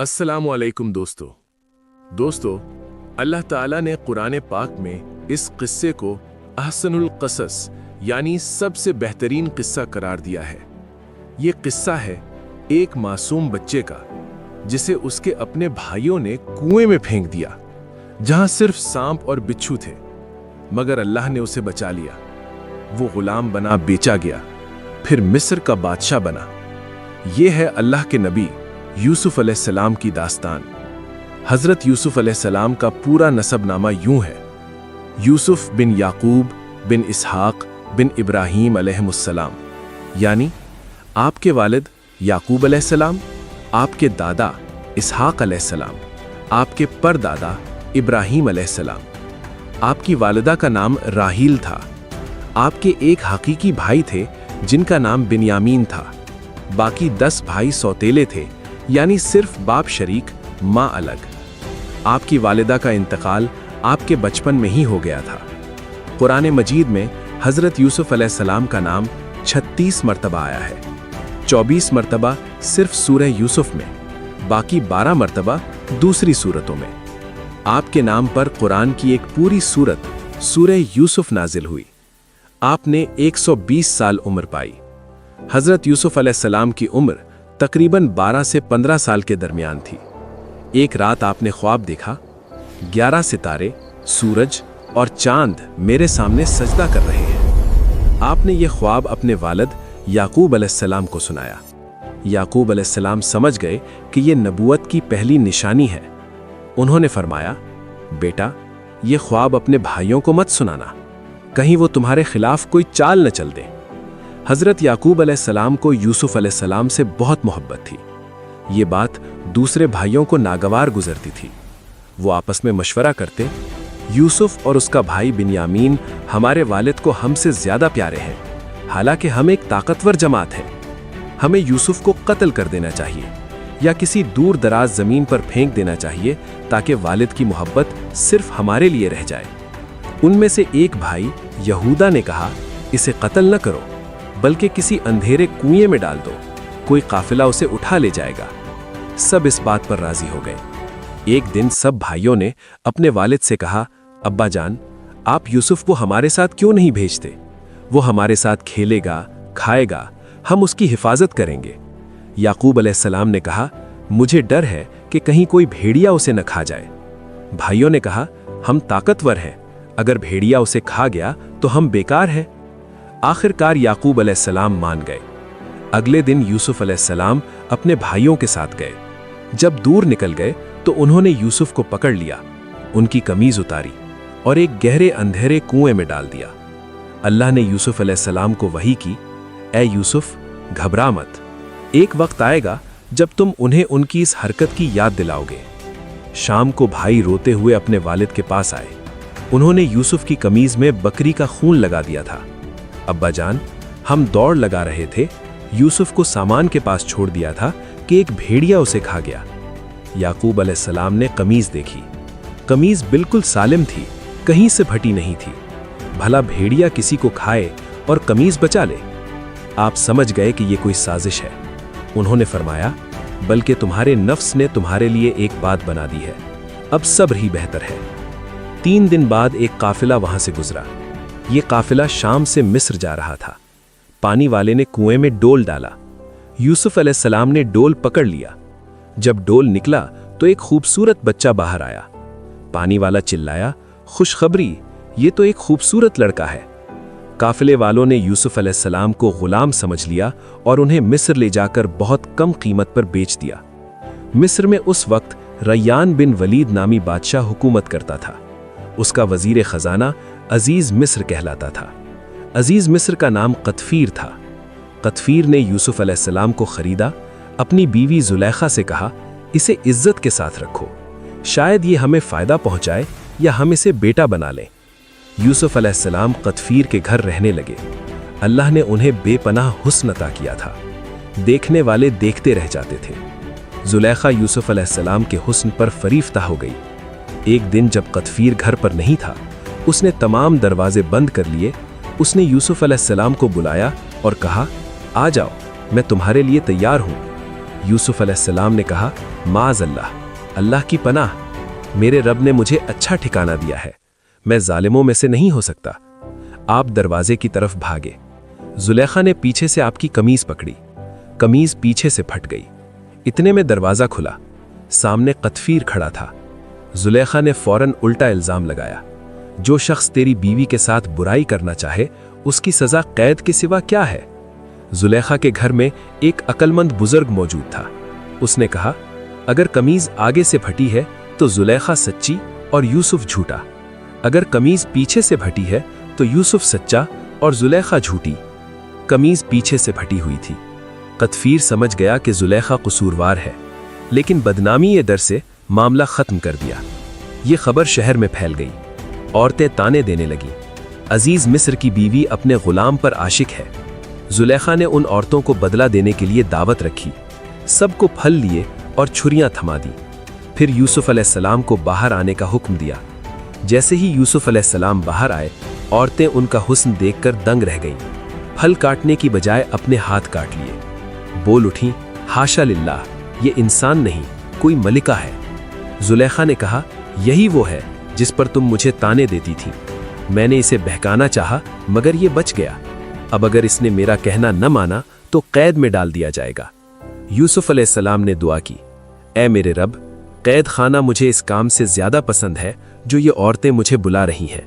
अस्सलामु अलैकुम दोस्तों अल्लाह ताला ने कुरान पाक में इस किस्से को अहसनुल क़सस यानी सबसे बेहतरीन किस्सा करार दिया है। ये किस्सा है एक मासूम बच्चे का जिसे उसके अपने भाइयों ने कुएं में फेंक दिया, जहां सिर्फ सांप और बिच्छू थे, मगर अल्लाह ने उसे बचा लिया। वो गुलाम बना बेचा गया, फिर मिस्र का बादशाह बना। ये है अल्लाह के नबी यूसुफ अलैहिस्सलाम की दास्तान। हजरत यूसुफ अलैहिस्सलाम का पूरा नसबनामा यूं है: यूसुफ बिन याकूब बिन इसहाक बिन इब्राहीम अलैहिमुस्सलाम, यानी आपके वालिद याकूब अलैहिस्सलाम, आपके दादा इसहाक अलैहिस्सलाम, आपके परदादा इब्राहीम अलैहिस्सलाम। आपकी वालिदा का नाम राहील था। आपके एक हकीकी भाई थे जिनका नाम बिन्यामीन था। बाकी 10 भाई सौतेले थे, यानी सिर्फ बाप शरीक माँ अलग। आपकी वालिदा का इंतकाल आपके बचपन में ही हो गया था। कुरान मजीद में हजरत यूसुफ अलैहिस्सलाम का नाम 36 मरतबा आया है। 24 मरतबा सिर्फ सूरह यूसुफ में, बाकी 12 मरतबा दूसरी सूरतों में। आपके नाम पर कुरान की एक पूरी सूरत सूरह यूसुफ नाजिल हुई। आपने 120 साल उम्र पाई। हजरत यूसुफ अलैहिस्सलाम की उम्र तकरीबन 12 से 15 साल के दरमियान थी। एक रात आपने ख्वाब देखा, 11 सितारे, सूरज और चांद मेरे सामने सजदा कर रहे हैं। आपने ये ख्वाब अपने वालिद याकूब अलैहिस्सलाम को सुनाया। याकूब अलैहिस्सलाम समझ गए कि ये नबूवत की पहली निशानी है। उन्होंने फरमाया, बेटा, ये ख्वाब अपने भाइयों को मत सुनाना, कहीं वो तुम्हारे खिलाफ कोई चाल न चल दे। हजरत याकूब अलैहिस्सलाम को यूसुफ अलैहिस्सलाम से बहुत मोहब्बत थी। ये बात दूसरे भाइयों को नागवार गुजरती थी। वो आपस में मशवरा करते, यूसुफ और उसका भाई बिन्यामीन हमारे वालिद को हमसे ज्यादा प्यारे हैं, हालांकि हम एक ताकतवर जमात है। हमें यूसुफ को कत्ल कर देना चाहिए या किसी दूर दराज जमीन पर फेंक देना चाहिए ताकि वालिद की मोहब्बत सिर्फ हमारे लिए रह जाए। उनमें से एक भाई यहूदा ने कहा, इसे कत्ल न करो, बल्कि किसी अंधेरे कुएं में डाल दो, कोई काफिला उसे उठा ले जाएगा। सब इस बात पर राजी हो गए। एक दिन सब भाइयों ने अपने वालिद से कहा, अब्बा जान, आप यूसुफ को हमारे साथ क्यों नहीं भेजते? वो हमारे साथ खेलेगा, खाएगा, हम उसकी हिफाजत करेंगे। याकूब अलैहिस्सलाम ने कहा, मुझे डर है कि कहीं कोई भेड़िया उसे न खा जाए। भाइयों ने कहा, हम ताकतवर हैं, अगर भेड़िया उसे खा गया तो हम बेकार हैं। आखिरकार याकूब अलैहिस्सलाम मान गए। अगले दिन यूसुफ अलैहिस्सलाम अपने भाइयों के साथ गए। जब दूर निकल गए तो उन्होंने यूसुफ को पकड़ लिया, उनकी कमीज उतारी और एक गहरे अंधेरे कुएं में डाल दिया। अल्लाह ने यूसुफ अलैहिस्सलाम को वही की, ऐ यूसुफ, घबरा मत, एक वक्त आएगा जब तुम उन्हें उनकी इस हरकत की याद दिलाओगे। शाम को भाई रोते हुए अपने वालिद के पास आए। उन्होंने यूसुफ की कमीज में बकरी का खून लगा दिया था। अब्बा जान, हम दौड़ लगा रहे थे, यूसुफ को सामान के पास छोड़ दिया था कि एक भेड़िया उसे खा गया। याकूब अलैहिस्सलाम ने कमीज देखी। कमीज बिल्कुल सालिम थी, कहीं से फटी नहीं थी। भला भेड़िया किसी को खाए और कमीज बचा ले? आप समझ गए कि यह कोई साजिश है। उन्होंने फरमाया, बल्कि तुम्हारे नफ्स ने तुम्हारे लिए एक बात बना दी है, अब सब्र ही बेहतर है। 3 दिन बाद एक काफिला वहां से गुजरा। ये काफिला शाम से मिस्र जा रहा था। पानी वाले ने कुएं में डोल डाला। यूसुफ अलैहिस्सलाम ने डोल पकड़ लिया। जब डोल निकला तो एक खूबसूरत बच्चा बाहर आया। पानी वाला चिल्लाया, खुशखबरी, ये तो एक खूबसूरत लड़का है। काफिले वालों ने यूसुफ अलैहिस्सलाम को गुलाम समझ लिया और उन्हें मिस्र ले जाकर बहुत कम कीमत पर बेच दिया। मिस्र में उस वक्त रय्यान बिन वलीद नामी बादशाह हुकूमत करता था। उसका वजीर खजाना अजीज मिस्र कहलाता था। अजीज मिस्र का नाम कतफीर था। कतफीर ने यूसुफ अलैहिस्सलाम को खरीदा। अपनी बीवी जुलेखा से कहा, इसे इज्जत के साथ रखो, शायद ये हमें फायदा पहुंचाए या हम इसे बेटा बना लें। यूसुफ अलैहिस्सलाम कतफीर के घर रहने लगे। अल्लाह ने उन्हें बेपनाह हुस्न अता किया था। देखने वाले देखते रह जाते थे। जुलेखा यूसुफ अलैहिस्सलाम के हुस्न पर फरीफ्ता हो गई। एक दिन जब कतफीर घर पर नहीं था, उसने तमाम दरवाजे बंद कर लिए। उसने यूसुफ अलैहिस्सलाम को बुलाया और कहा, आ जाओ, मैं तुम्हारे लिए तैयार हूं। यूसुफ अलैहिस्सलाम ने कहा, माज़ अल्लाह, अल्लाह की पनाह, मेरे रब ने मुझे अच्छा ठिकाना दिया है, मैं जालिमों में से नहीं हो सकता। आप दरवाजे की तरफ भागे। जुलेखा ने पीछे से आपकी कमीज पकड़ी, कमीज पीछे से फट गई। इतने में दरवाजा खुला, सामने कतफीर खड़ा था। जुलेखा ने फौरन उल्टा इल्जाम लगाया, जो शख्स तेरी बीवी के साथ बुराई करना चाहे उसकी सजा कैद के सिवा क्या है। जुलेखा के घर में एक अक्लमंद बुजुर्ग मौजूद था। उसने कहा, अगर कमीज आगे से फटी है तो जुलेखा सच्ची और यूसुफ झूठा, अगर कमीज पीछे से फटी है तो यूसुफ सच्चा और जुलेखा झूठी। कमीज पीछे से फटी हुई थी। कतफीर समझ गया कि जुलेखा कसूरवार है, लेकिन बदनामी ये डर से मामला खत्म कर दिया। ये खबर शहर में फैल गई। औरतें ताने देने लगी, अजीज मिस्र की बीवी अपने गुलाम पर आशिक है। जुलेखा ने उन औरतों को बदला देने के लिए दावत रखी, सबको फल लिए और छुरियां थमा दी। फिर यूसुफ अलैहिस्सलाम को बाहर आने का हुक्म दिया। जैसे ही यूसुफ अलैहिस्सलाम बाहर आए, औरतें उनका हुस्न देखकर दंग रह गईं। फल काटने की बजाय अपने हाथ काट लिए। बोल उठी, हाशा लिल्लाह, ये इंसान नहीं कोई मलिका है। जुलेखा ने कहा, यही वो है जिस पर तुम मुझे ताने देती थी। मैंने इसे बहकाना चाहा मगर ये बच गया। अब अगर इसने मेरा कहना न माना तो कैद में डाल दिया जाएगा। यूसुफ अलैहिस्सलाम ने दुआ की, ऐ मेरे रब, कैद खाना मुझे इस काम से ज्यादा पसंद है जो ये औरतें मुझे बुला रही हैं।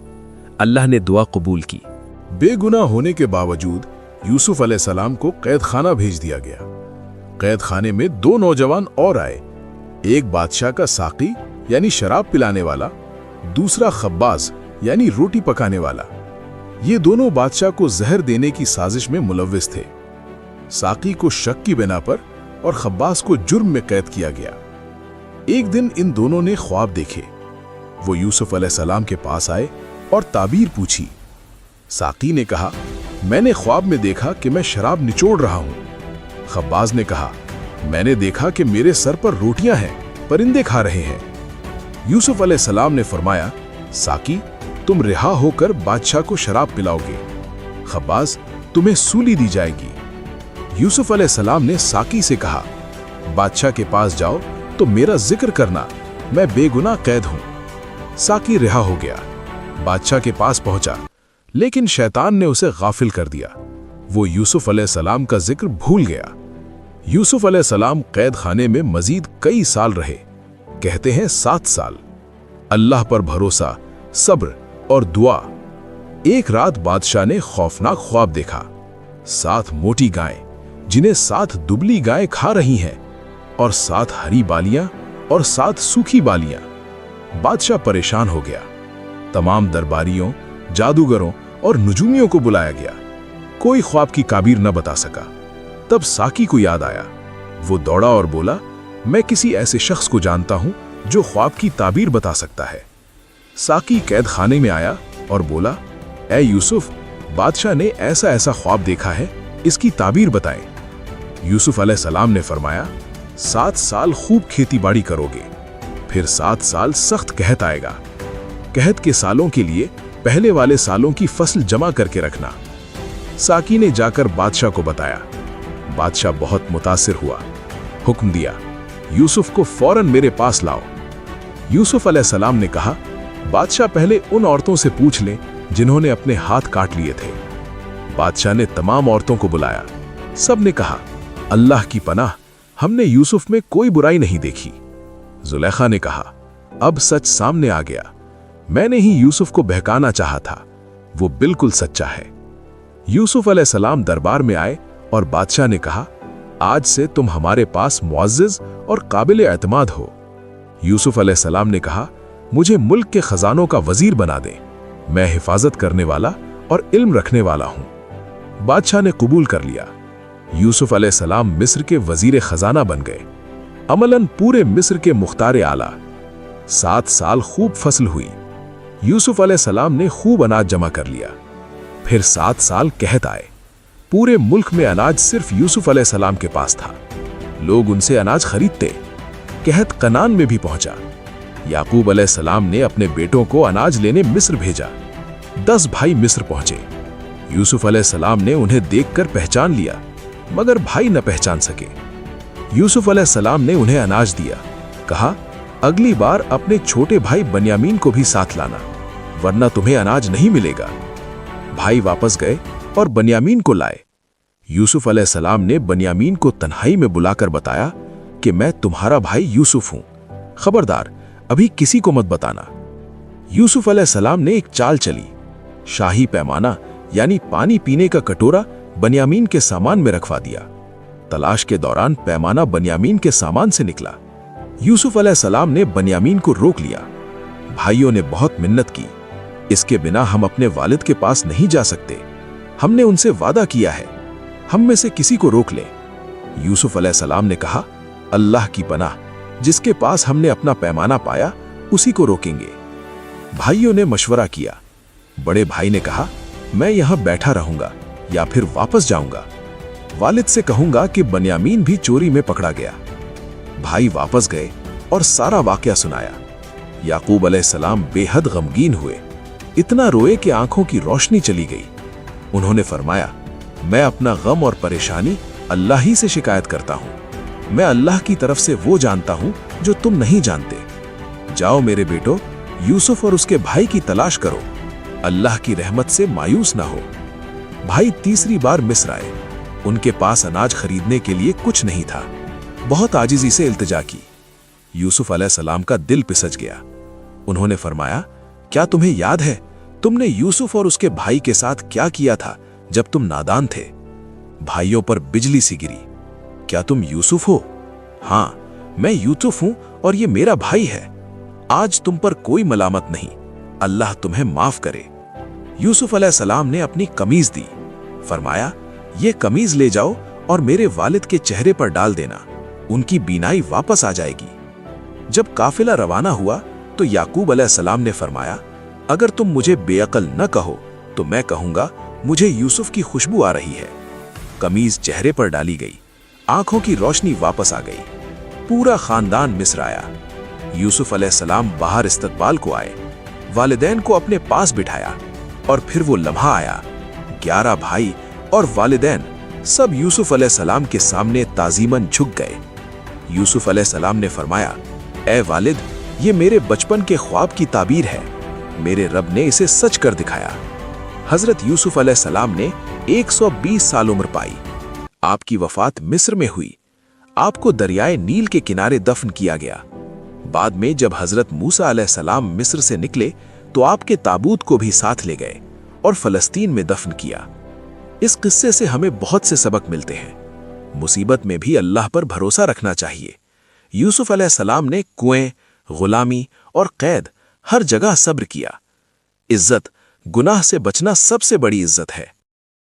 अल्लाह ने दुआ कबूल की। बेगुनाह होने के बावजूद यूसुफ अलैहिस्सलाम को कैद खाना भेज दिया गया। कैद खाने में 2 नौजवान और आए, एक बादशाह का साकी यानी शराब पिलाने वाला, दूसरा खब्बाज यानी रोटी पकाने वाला। ये दोनों बादशाह को जहर देने की साजिश में मुलव्विस थे। साकी को शक की बिना पर और खब्बाज को जुर्म में कैद किया गया। एक दिन इन दोनों ने ख्वाब देखे। वो यूसुफ अलैहिस्सलाम के पास आए और ताबीर पूछी। साकी ने कहा, मैंने ख्वाब में देखा कि मैं शराब निचोड़ रहा हूं। खब्बाज ने कहा, मैंने देखा कि मेरे सर पर रोटियां हैं, परिंदे खा रहे हैं। यूसुफ अलैहिस्सलाम ने फरमाया, साकी, तुम रिहा होकर बादशाह को शराब पिलाओगे, खब्बाज, तुम्हें सूली दी जाएगी। यूसुफ अलैहिस्सलाम ने साकी से कहा, बादशाह के पास जाओ तो मेरा जिक्र करना, मैं बेगुनाह कैद हूं। साकी रिहा हो गया, बादशाह के पास पहुंचा, लेकिन शैतान ने उसे गाफिल कर दिया। वो यूसुफ अलैहिस्सलाम का जिक्र भूल गया। यूसुफ अलैहिस्सलाम कैद खाने में मजीद कई साल रहे, कहते हैं 7 साल। अल्लाह पर भरोसा, सब्र और दुआ। एक रात बादशाह ने खौफनाक ख्वाब देखा। 7 मोटी गायें जिन्हें 7 दुबली गायें खा रही हैं, और 7 हरी बालियां और 7 सूखी बालियां। बादशाह परेशान हो गया। तमाम दरबारियों, जादूगरों और नुजूमियों को बुलाया गया। कोई ख्वाब की ताबीर न बता सका। तब साकी को याद आया। वो दौड़ा और बोला, मैं किसी ऐसे शख्स को जानता हूं जो ख्वाब की ताबीर बता सकता है। साकी कैद खाने में आया और बोला, ऐ यूसुफ, बादशाह ने ऐसा ऐसा ख्वाब देखा है, इसकी ताबीर बताएं। यूसुफ अलैहिस्सलाम ने फरमाया, 7 साल खूब खेती बाड़ी करोगे, फिर 7 साल सख्त कहत आएगा। कहत के सालों के लिए पहले वाले सालों की फसल जमा करके रखना। साकी ने जाकर बादशाह को बताया। बादशाह बहुत मुतासिर हुआ। हुक्म दिया, यूसुफ को फौरन मेरे पास लाओ। यूसुफ अलैहिस्सलाम ने कहा, बादशाह पहले उन औरतों से पूछ लें जिन्होंने अपने हाथ काट लिए थे। बादशाह ने तमाम औरतों को बुलाया। सब ने कहा, अल्लाह की पनाह, हमने यूसुफ में कोई बुराई नहीं देखी। जुलेखा ने कहा, अब सच सामने आ गया। मैंने ही यूसुफ को बहकाना चाहा था, वो बिल्कुल सच्चा है। यूसुफ अलैहिस्सलाम दरबार में आए और बादशाह ने कहा, आज से तुम हमारे पास मुअज़्ज़िज़ और काबिल एतमाद हो। यूसुफ अलैहिस्सलाम ने कहा, मुझे मुल्क के खजानों का वजीर बना दें, मैं हिफाजत करने वाला और इल्म रखने वाला हूं। बादशाह ने कबूल कर लिया। यूसुफ अलैहिस्सलाम मिस्र के वजीर खजाना बन गए। अमलन पूरे मिस्र के मुख्तार आला। 7 साल खूब फसल हुई। यूसुफ अलैहिस्सलाम ने खूब अनाज जमा कर लिया। फिर 7 साल कहत आए। पूरे मुल्क में अनाज सिर्फ यूसुफ अलैहिस्सलाम के पास था। लोग उनसे अनाज खरीदते। कहत कनान में भी पहुंचा। याकूब अलैहिस्सलाम ने अपने बेटों को अनाज लेने मिस्र भेजा। 10 भाई मिस्र पहुंचे। यूसुफ अलैहिस्सलाम ने उन्हें देखकर पहचान लिया, मगर भाई न पहचान सके। यूसुफ अलैहिस्सलाम ने उन्हें अनाज दिया। कहा, अगली बार अपने छोटे भाई बन्यामीन को भी साथ लाना, वरना तुम्हें अनाज नहीं मिलेगा। भाई वापस गए और बन्यामीन को लाए। यूसुफ अलैहिस्सलाम ने बन्यामीन को तन्हाई में बुलाकर बताया कि मैं तुम्हारा भाई यूसुफ हूं, खबरदार अभी किसी को मत बताना। यूसुफ अलैहिस्सलाम ने एक चाल चली। शाही पैमाना यानी पानी पीने का कटोरा बन्यामीन के सामान में रखवा दिया। तलाश के दौरान पैमाना बन्यामीन के सामान से निकला। यूसुफ अलैहिस्सलाम ने बन्यामीन को रोक लिया। भाइयों ने बहुत मिन्नत की, इसके बिना हम अपने वालिद के पास नहीं जा सकते। हमने उनसे वादा किया है, हम में से किसी को रोक लें। यूसुफ अलैहिस्सलाम ने कहा, अल्लाह की पनाह, जिसके पास हमने अपना पैमाना पाया उसी को रोकेंगे। भाइयों ने मशवरा किया। बड़े भाई ने कहा, मैं यहां बैठा रहूंगा या फिर वापस जाऊंगा। वालिद से कहूंगा कि बन्यामीन भी चोरी में पकड़ा गया। भाई वापस गए और सारा वाकया सुनाया। याकूब अलैहिस्सलाम बेहद गमगीन हुए, इतना रोए कि आंखों की रोशनी चली गई। उन्होंने फरमाया, मैं अपना गम और परेशानी अल्लाह ही से शिकायत करता हूं। मैं अल्लाह की तरफ से वो जानता हूं जो तुम नहीं जानते। जाओ मेरे बेटो, यूसुफ और उसके भाई की तलाश करो, अल्लाह की रहमत से मायूस ना हो। भाई तीसरी बार मिस्र आए। उनके पास अनाज खरीदने के लिए कुछ नहीं था। बहुत आजिजी से इल्तिजा की। यूसुफ अलैहिस्सलाम का दिल पिसज गया। उन्होंने फरमाया, क्या तुम्हें याद है तुमने यूसुफ और उसके भाई के साथ क्या किया था जब तुम नादान थे? भाइयों पर बिजली सी गिरी। क्या तुम यूसुफ हो? हां, मैं यूसुफ हूं और ये मेरा भाई है। आज तुम पर कोई मलामत नहीं, अल्लाह तुम्हें माफ करे। यूसुफ अलैहिस्सलाम ने अपनी कमीज दी। फरमाया, ये कमीज ले जाओ और मेरे वालिद के चेहरे पर डाल देना, उनकी बीनाई वापस आ जाएगी। जब काफिला रवाना हुआ तो याकूब अलैहिस्सलाम ने फरमाया, अगर तुम मुझे बेअकल न कहो तो मैं कहूंगा मुझे यूसुफ की खुशबू आ रही है। कमीज चेहरे पर डाली गई, आंखों की रोशनी वापस आ गई। पूरा खानदान मिस्र आया। यूसुफ अलैहिस्सलाम बाहर इस्तकबाल को आए, वालिदैन को अपने पास बिठाया और फिर वो लम्हा आया। 11 भाई और वालिदैन सब यूसुफ अलैहिस्सलाम के सामने ताजीमन झुक गए। यूसुफ अलैहिस्सलाम ने फरमाया, ए वालिद, ये मेरे बचपन के ख्वाब की ताबीर है, मेरे रब ने इसे सच कर दिखाया। हजरत यूसुफ अलैहिस्सलाम ने 120 साल उम्र पाई। आपकी वफात मिस्र में हुई। आपको दरियाए नील के किनारे दफन किया गया। बाद में जब हजरत मूसा अलैहिस्सलाम मिस्र से निकले तो आपके ताबूत को भी साथ ले गए और फलस्तीन में दफन किया। इस किस्से से हमें बहुत से सबक मिलते हैं। मुसीबत में भी अल्लाह पर भरोसा रखना चाहिए। यूसुफ अलैहिस्सलाम ने कुएं, गुलामी और कैद हर जगह सब्र किया। इज्जत, गुनाह से बचना सबसे बड़ी इज्जत है।